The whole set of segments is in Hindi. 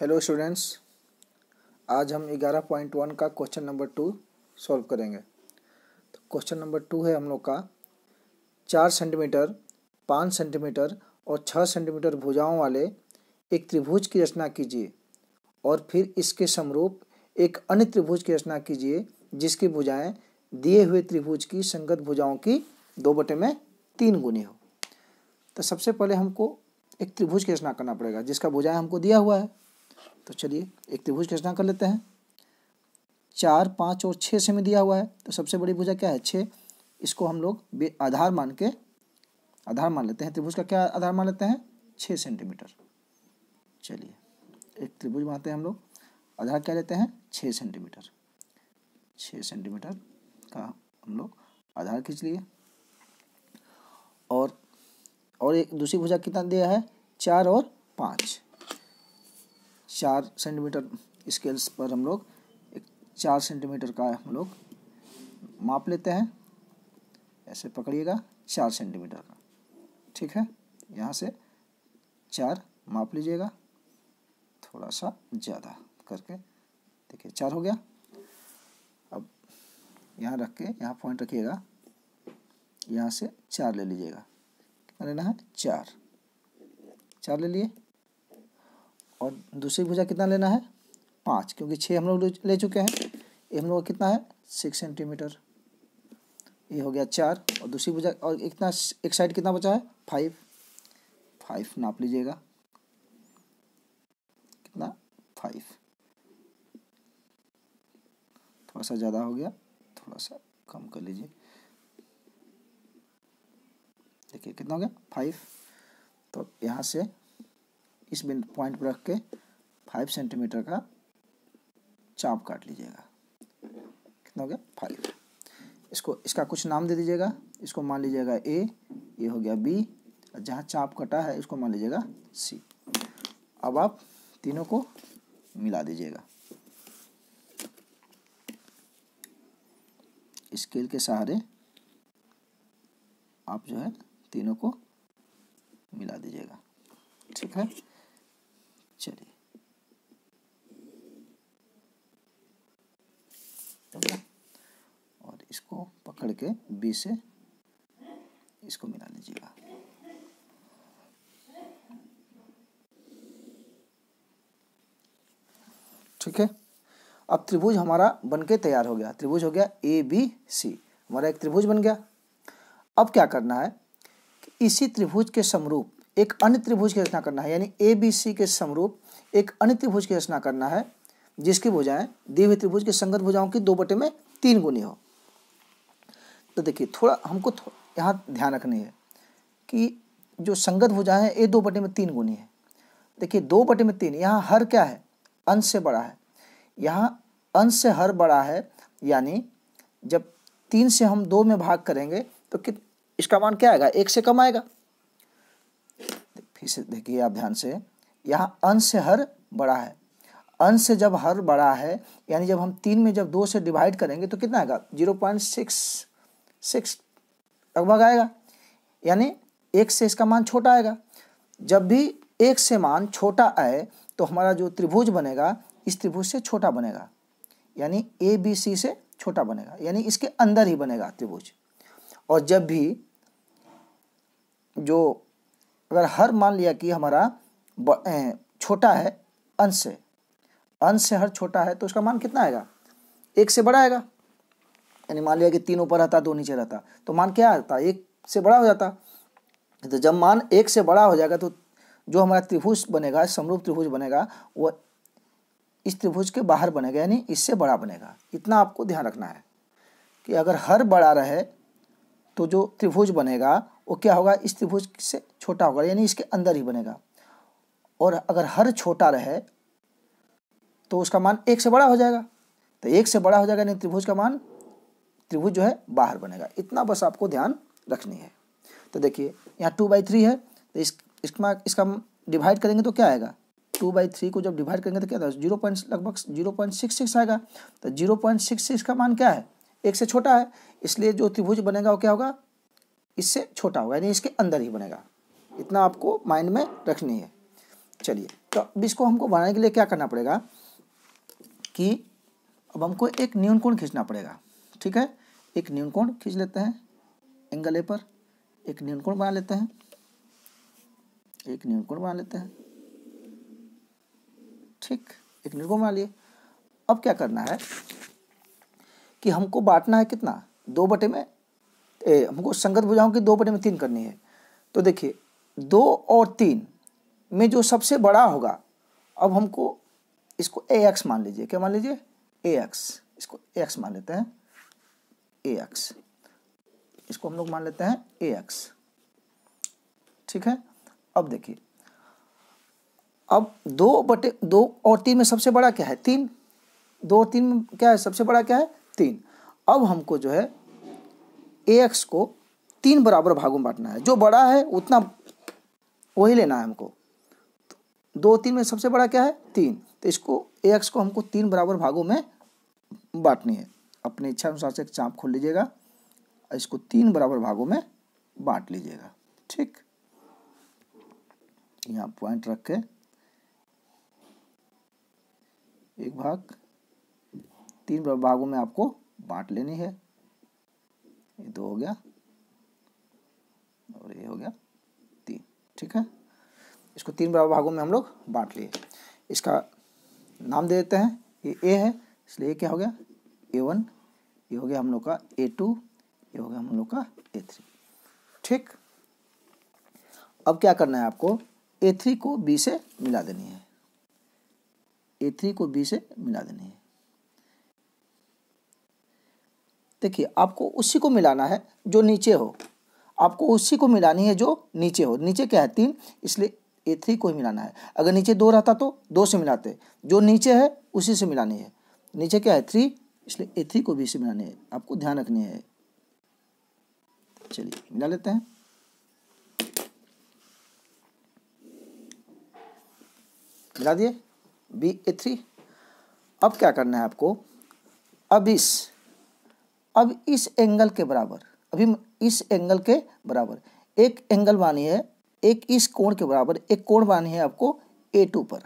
हेलो स्टूडेंट्स, आज हम 11.1 का क्वेश्चन नंबर 2 सॉल्व करेंगे। तो क्वेश्चन नंबर 2 है हम लोग का 4 सेंटीमीटर, 5 सेंटीमीटर और 6 सेंटीमीटर भुजाओं वाले एक त्रिभुज की रचना कीजिए और फिर इसके समरूप एक अन्य त्रिभुज की रचना कीजिए जिसकी भुजाएं दिए हुए त्रिभुज की संगत भुजाओं की 2/3 गुनी हो। तो सबसे पहले हमको एक त्रिभुज की रचना करना पड़ेगा जिसका भुजाएं हमको दिया हुआ है। तो चलिए एक त्रिभुज की रचना कर लेते हैं। 4, 5 और 6 से में दिया हुआ है, तो सबसे बड़ी भुजा क्या है? 6। इसको हम लोग आधार मान लेते हैं। त्रिभुज का क्या आधार मान लेते हैं? 6 सेंटीमीटर। चलिए एक त्रिभुज बनाते हैं हम लोग। आधार क्या लेते हैं? 6 सेंटीमीटर। 6 सेंटीमीटर का हम लोग आधार खींच लिए। और एक दूसरी भुजा कितना दिया है? 4 और 5। 4 सेंटीमीटर स्केल्स पर हम लोग एक 4 सेंटीमीटर का हम लोग माप लेते हैं। ऐसे पकड़िएगा 4 सेंटीमीटर का, ठीक है। यहाँ से 4 माप लीजिएगा, थोड़ा सा ज़्यादा करके। देखिए 4 हो गया। अब यहाँ रख के यहाँ पॉइंट रखिएगा, यहाँ से 4 ले लीजिएगा। कितना लेना है? 4 ले लिए। और दूसरी भुजा कितना लेना है? 5, क्योंकि 6 हम लोग ले चुके हैं। ये हम लोग कितना है? 6 सेंटीमीटर। ये हो गया 4। और दूसरी भुजा और इतना एक साइड कितना बचा है? 5 नाप लीजिएगा। कितना? 5। थोड़ा सा ज़्यादा हो गया, थोड़ा सा कम कर लीजिए। देखिए कितना हो गया? 5। तो यहाँ से इस पॉइंट पर रख के 5 सेंटीमीटर का चाप काट लीजिएगा। कितना हो गया? 5। इसका कुछ नाम दे दीजिएगा। इसको मान लीजिएगा A, ये हो गया B, और जहाँ चाप कटा है इसको मान लीजिएगा C। अब आप तीनों को मिला दीजिएगा। स्केल के सहारे आप जो है तीनों को मिला दीजिएगा, ठीक है। चलिए और इसको पकड़ के B से इसको मिला लीजिएगा। ठीक है। अब त्रिभुज हमारा बनके तैयार हो गया। त्रिभुज हो गया ABC। हमारा एक त्रिभुज बन गया। अब क्या करना है कि इसी त्रिभुज के समरूप एक अन्य त्रिभुज की रचना करना है, यानी ABC के समरूप एक अन्य त्रिभुज की रचना करना है जिसकी भुजाएं दी हुई त्रिभुज की संगत भुजाओं की 2/3 गुनी हो। तो देखिए थोड़ा हमको यहाँ ध्यान रखनी है कि जो संगत भुजाएं हैं ये 2/3 गुनी है। देखिए 2/3, यहाँ हर क्या है? अंश से बड़ा है। यहाँ अंश से हर बड़ा है, यानी जब 3 से हम 2 में भाग करेंगे तो इसका मान क्या आएगा? 1 से कम आएगा। फिर से देखिए आप ध्यान से, यहाँ अंश से हर बड़ा है। अंश से जब हर बड़ा है, यानी जब हम 3 में जब 2 से डिवाइड करेंगे तो कितना आएगा? 0.66 लगभग आएगा, यानी 1 से इसका मान छोटा आएगा। जब भी 1 से मान छोटा आए तो हमारा जो त्रिभुज बनेगा इस त्रिभुज से छोटा बनेगा, यानी ABC से छोटा बनेगा, यानी इसके अंदर ही बनेगा त्रिभुज। और जब भी जो अगर हर मान लिया कि हमारा छोटा है अंश से हर छोटा है, तो उसका मान कितना आएगा? 1 से बड़ा आएगा। यानी मान लिया कि 3 ऊपर रहता 2 नीचे रहता, तो मान क्या आता? 1 से बड़ा हो जाता। तो जब मान 1 से बड़ा हो जाएगा तो जो हमारा त्रिभुज बनेगा, समरूप त्रिभुज बनेगा, वो इस त्रिभुज के बाहर बनेगा, यानी इससे बड़ा बनेगा। इतना आपको ध्यान रखना है कि अगर हर बड़ा रहे तो जो त्रिभुज बनेगा वो क्या होगा? इस त्रिभुज से छोटा होगा, यानी इसके अंदर ही बनेगा। और अगर हर छोटा रहे तो उसका मान 1 से बड़ा हो जाएगा। तो 1 से बड़ा हो जाएगा, यानी त्रिभुज जो है बाहर बनेगा। इतना बस आपको ध्यान रखनी है। तो देखिए यहाँ 2/3 है, तो इसका डिवाइड करेंगे तो क्या आएगा? 2/3 को जब डिवाइड करेंगे तो क्या था? लगभग 0.66 आएगा। तो 0.66 का मान क्या है? 1 से छोटा है, इसलिए जो त्रिभुज बनेगा वो क्या होगा? इससे छोटा होगा, यानी इसके अंदर ही बनेगा। इतना आपको माइंड में रखनी है। चलिए तो अब इसको हमको बनाने के लिए क्या करना पड़ेगा कि अब हमको एक न्यून कोण खींचना पड़ेगा। ठीक है, एक न्यून कोण खींच लेते हैं, एंगल ए पर एक न्यून कोण बना लेते हैं, एक न्यून कोण बना लेते हैं। ठीक, एक न्यून कोण बना लिए। अब क्या करना है कि हमको बांटना है कितना, 2 में हमको संगत भुजाओं की 2/3 करनी है। तो देखिए 2 और 3 में जो सबसे बड़ा होगा, अब हमको इसको AX मान लीजिए। क्या मान लीजिए? AX। इसको AX मान लेते हैं, AX। इसको हम लोग मान लेते हैं AX। ठीक है, अब देखिए, अब 2/2 और 3 में सबसे बड़ा क्या है? 3। 2 और 3 में क्या है? सबसे बड़ा क्या है? 3। अब हमको जो है AX को 3 बराबर भागों में बांटना है। जो बड़ा है उतना वही लेना है हमको। 2 3 में सबसे बड़ा क्या है? 3। तो इसको AX को हमको 3 बराबर भागों में बांटनी है। अपनी इच्छा अनुसार से एक चाप खोल लीजिएगा, इसको 3 बराबर भागों में बांट लीजिएगा। ठीक, यहाँ पॉइंट रख के एक भाग 3 बराबर भागों में आपको बांट लेनी है। ये 2 हो गया और ये हो गया 3। ठीक है, इसको 3 बराबर भागों में हम लोग बांट लिए। इसका नाम दे देते हैं, ये A है इसलिए ये क्या हो गया? A1। ये हो गया हम लोग का A2। ये हो गया हम लोग का A3। ठीक, अब क्या करना है आपको? A3 को B से मिला देनी है, A3 को B से मिला देनी है। देखिए आपको उसी को मिलाना है जो नीचे हो, आपको उसी को मिलानी है जो नीचे हो। नीचे क्या है? 3, इसलिए A3 को ही मिलाना है। अगर नीचे 2 रहता तो 2 से मिलाते, जो नीचे है उसी से मिलानी है। नीचे क्या है? 3, इसलिए A3 को B से मिलानी है, आपको ध्यान रखनी है। चलिए मिला लेते हैं। मिला दिए BA3। अब क्या करना है आपको? अब इस एंगल के बराबर, अभी इस एंगल के बराबर एक एंगल बानी है, एक इस कोण के बराबर एक कोण बानी है आपको A2 पर।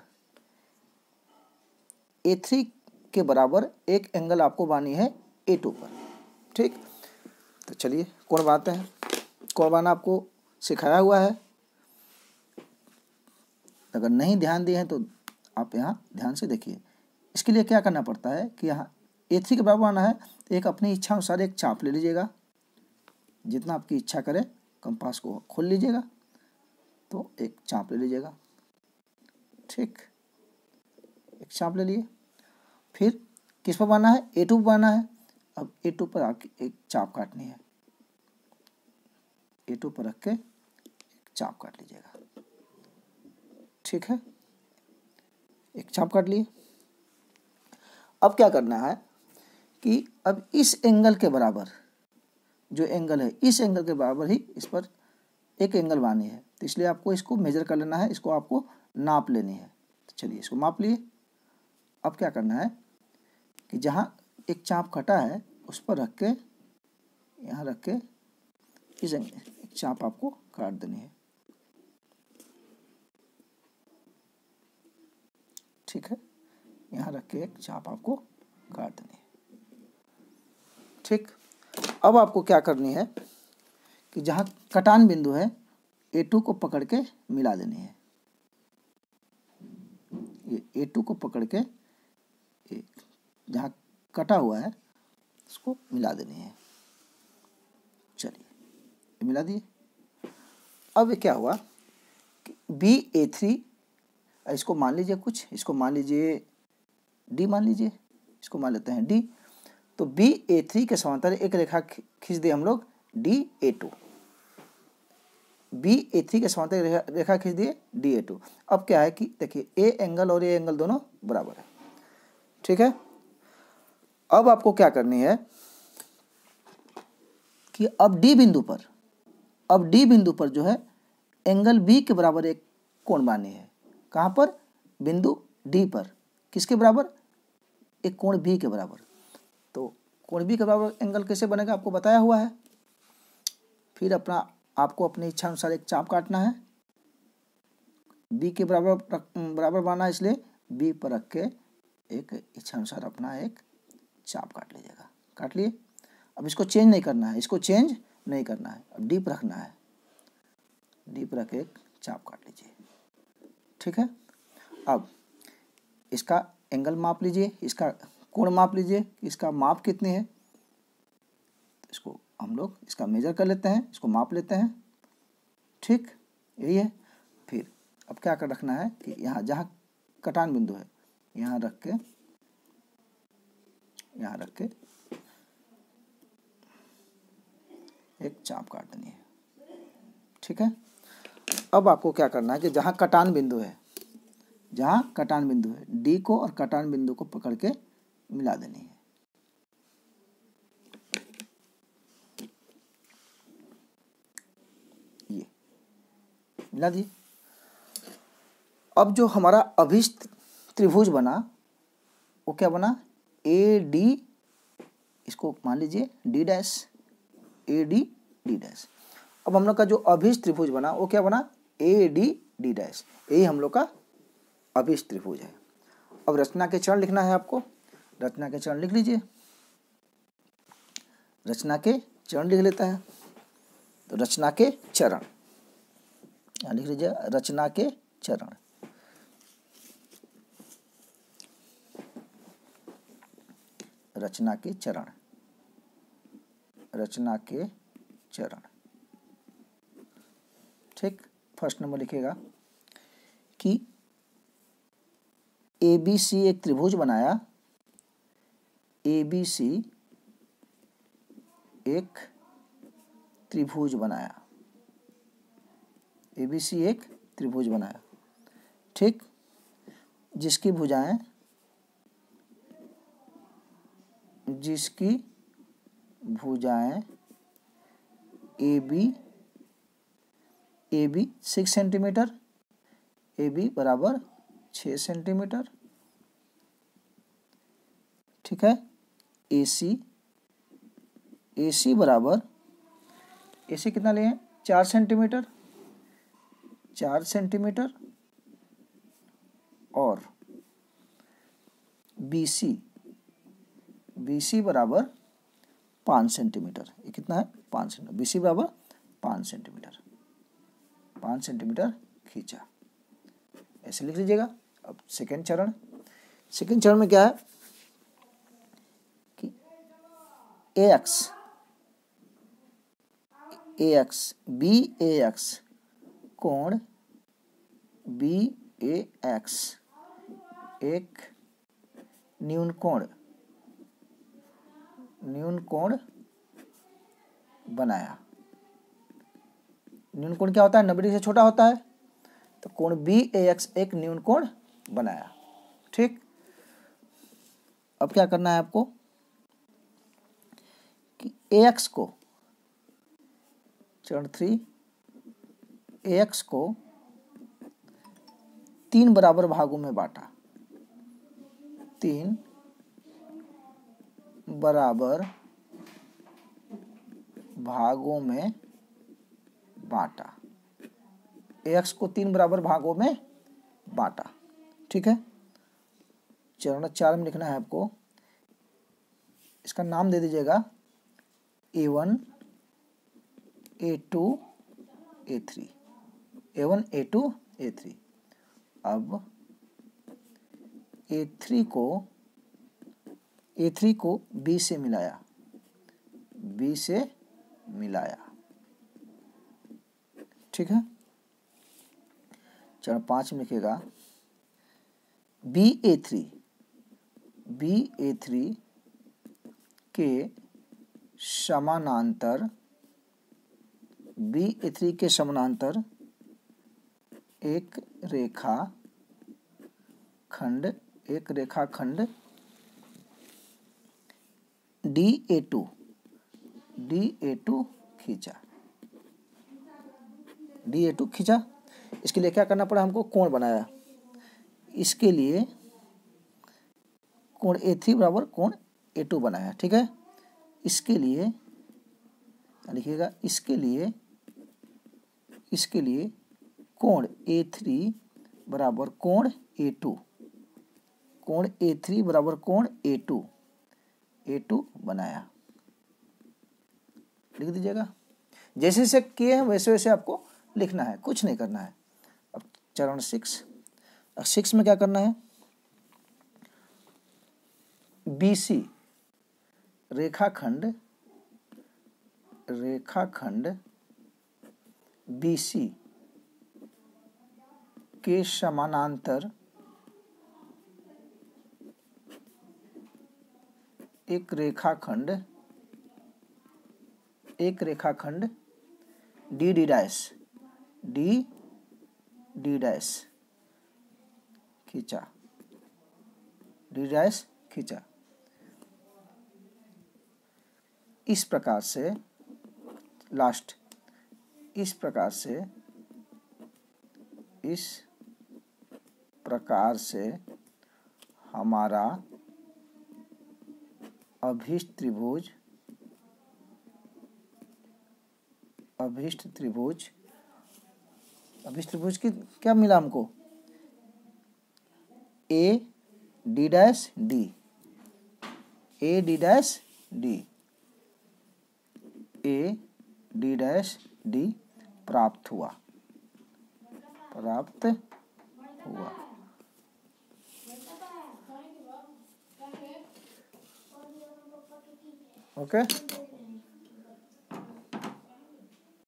A3 के बराबर एक एंगल आपको बानी है A2 पर। ठीक, तो चलिए कोण बनाते हैं। कोण बनाना आपको सिखाया हुआ है, अगर नहीं ध्यान दिए हैं तो आप यहाँ ध्यान से देखिए। इसके लिए क्या करना पड़ता है कि यहाँ A3 के बराबर आना है तो एक अपनी इच्छा अनुसार एक चाप ले लीजिएगा, जितना आपकी इच्छा करे। कंपास को खोल लीजिएगा तो एक चाप ले लीजिएगा। ठीक, एक चाप ले लिए। फिर किस पर बनाना है? A2 पर बनाना है। अब A2 पर आके एक चाप काटनी है, A2 पर रख के एक चाप काट लीजिएगा। ठीक है, एक चाप काट लिए। अब क्या करना है कि अब इस एंगल के बराबर जो एंगल है, इस एंगल के बराबर ही इस पर एक एंगल बानी है, तो इसलिए आपको इसको मेजर कर लेना है, इसको आपको नाप लेनी है। तो चलिए इसको माप लिए। अब क्या करना है कि जहाँ एक चाप कटा है उस पर रख के, यहाँ रख के इस एक चाप आपको काट देनी है। ठीक है, यहाँ रख के एक चाप आपको काट देनी है। ठीक, अब आपको क्या करनी है कि जहाँ कटान बिंदु है A2 को पकड़ के मिला देनी है। ये A2 को पकड़ के जहाँ कटा हुआ है उसको मिला देनी है। चलिए मिला दिए। अब क्या हुआ कि BA3, इसको मान लीजिए कुछ, इसको मान लीजिए D, मान लीजिए इसको मान लेते हैं D। तो BA3 के समांतर एक रेखा खींच दिए हम लोग DA2। BA3 के समांतर रेखा खींच दिए DA2। अब क्या है कि देखिए A एंगल और A एंगल दोनों बराबर है। ठीक है, अब आपको क्या करनी है कि अब D बिंदु पर जो है एंगल B के बराबर एक कोण बानी है। कहाँ पर? बिंदु D पर। किसके बराबर? एक कोण B के बराबर। तो कोण B के बराबर एंगल कैसे बनेगा आपको बताया हुआ है। फिर आपको अपनी इच्छा अनुसार एक चाप काटना है, बी के बराबर बनाना, इसलिए बी पर रख के एक इच्छा अनुसार अपना एक चाप काट लीजिएगा। काट लिए। अब इसको चेंज नहीं करना है, इसको चेंज नहीं करना है, अब डी पर रखना है, डी पर रख के एक चाप काट लीजिए। ठीक है। अब इसका एंगल माप लीजिए, इसका कोण माप लीजिए, इसका माप कितनी है। इसको हम लोग इसका मेजर कर लेते हैं, इसको माप लेते हैं। ठीक, यही है। फिर अब क्या कर रखना है कि यहाँ जहाँ कटान बिंदु है यहाँ रख के एक चाप काट देनी है। ठीक है। अब आपको क्या करना है कि जहाँ कटान बिंदु है डी को और कटान बिंदु को पकड़ के मिला देनी है। ये मिला दिए। अब जो हमारा अभिष्ट त्रिभुज बना वो क्या बना, ए डी, इसको मान लीजिए D dash, A D D dash. अब हम लोग का जो अभिष्ट त्रिभुज बना वो क्या बना, ए डी डी डैश। यही हम लोग का अभिष्ट त्रिभुज है। अब रचना के चरण लिखना है आपको। रचना के चरण लिख लीजिए। रचना के चरण लिख लेता है। तो रचना के चरण यहाँ लिख लीजिए, रचना के चरण। रचना के चरण, रचना के चरण। ठीक। फर्स्ट नंबर लिखेगा कि ABC एक त्रिभुज बनाया, ABC एक त्रिभुज बनाया, ABC एक त्रिभुज बनाया। ठीक। जिसकी भुजाएं AB 6 सेंटीमीटर, AB बराबर 6 सेंटीमीटर। ठीक है। AC बराबर, AC कितना लिए हैं, 4 सेंटीमीटर, 4 सेंटीमीटर। और BC बराबर 5 सेंटीमीटर। ये कितना है, 5 सेंटीमीटर। BC बराबर 5 सेंटीमीटर, 5 सेंटीमीटर खींचा। ऐसे लिख लीजिएगा। अब सेकेंड चरण में क्या है कि BAX कोण BAX एक न्यून कोण बनाया। न्यून कोण क्या होता है, 90 डिग्री से छोटा होता है। तो कोण BAX एक न्यून कोण बनाया। ठीक। अब क्या करना है आपको कि AX को, चरण 3, AX को 3 बराबर भागों में बांटा, 3 बराबर भागों में बांटा। AX को 3 बराबर भागों में बांटा। ठीक है। चरण 4 में लिखना है आपको, इसका नाम दे दीजिएगा A1 A2 A3, A1 A2 A3। अब A3 को B से मिलाया। ठीक है। चरण 5 में लिखेगा BA3 के समानांतर, BA3 के समानांतर एक रेखाखंड DA2 खींचा। इसके लिए क्या करना पड़ा हमको, कोण बनाया। इसके लिए कोण A3 बराबर कोण A2 बनाया। ठीक है। इसके लिए लिखिएगा, इसके लिए कोण A3 बराबर कोण A2, कोण A3 बराबर कोण A2, A2 बनाया। लिख दीजिएगा। जैसे जैसे किए हैं वैसे वैसे आपको लिखना है, कुछ नहीं करना है। अब चरण 6 में क्या करना है, BC रेखाखंड BC के समानांतर एक रेखाखंड DD डैश खींचा, D डैश खींचा। इस प्रकार से लास्ट, इस प्रकार से हमारा अभीष्ट त्रिभुज की क्या मिला हमको, AD डैश D प्राप्त हुआ। ओके।